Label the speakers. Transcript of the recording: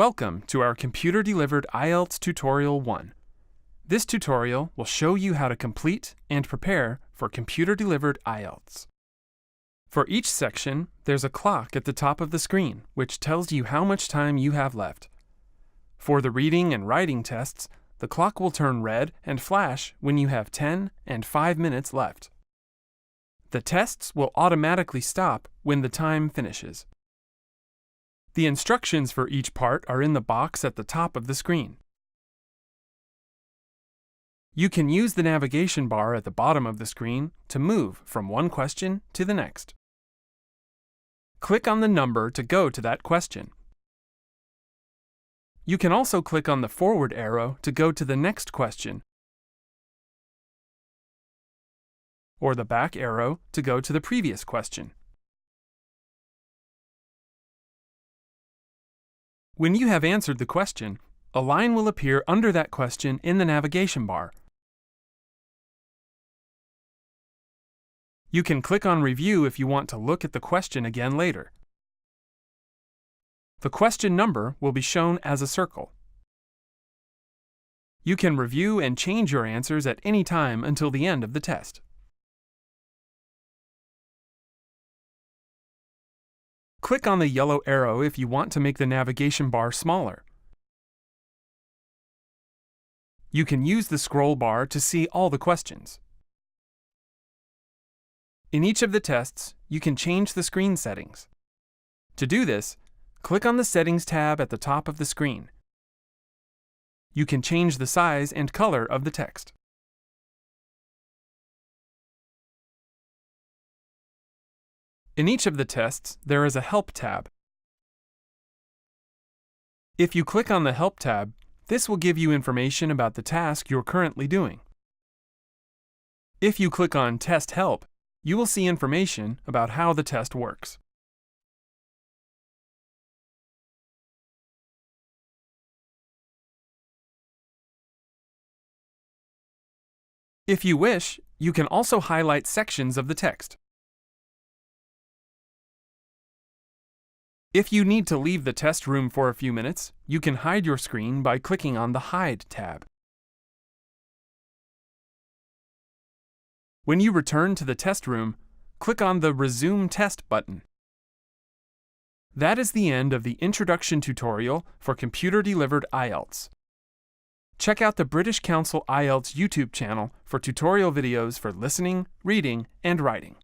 Speaker 1: Welcome to our Computer-Delivered IELTS Tutorial 1. This tutorial will show you how to complete and prepare for Computer-Delivered IELTS. For each section, there's a clock at the top of the screen, which tells you how much time you have left. For the reading and writing tests, the clock will turn red and flash when you have 10 and 5 minutes left. The tests will automatically stop when the time finishes. The instructions for each part are in the box at the top of the screen. You can use the navigation bar at the bottom of the screen to move from one question to the next. Click on the number to go to that question. You can also click on the forward arrow to go to the next question, or the back arrow to go to the previous question. When you have answered the question, a line will appear under that question in the navigation bar. You can click on Review if you want to look at the question again later. The question number will be shown as a circle. You can review and change your answers at any time until the end of the test. Click on the yellow arrow if you want to make the navigation bar smaller. You can use the scroll bar to see all the questions. In each of the tests, you can change the screen settings. To do this, click on the Settings tab at the top of the screen. You can change the size and color of the text. In each of the tests, there is a Help tab. If you click on the Help tab, this will give you information about the task you're currently doing. If you click on Test Help, you will see information about how the test works. If you wish, you can also highlight sections of the text. If you need to leave the test room for a few minutes, you can hide your screen by clicking on the Hide tab. When you return to the test room, click on the Resume Test button. That is the end of the introduction tutorial for Computer-Delivered IELTS. Check out the British Council IELTS YouTube channel for tutorial videos for listening, reading, and writing.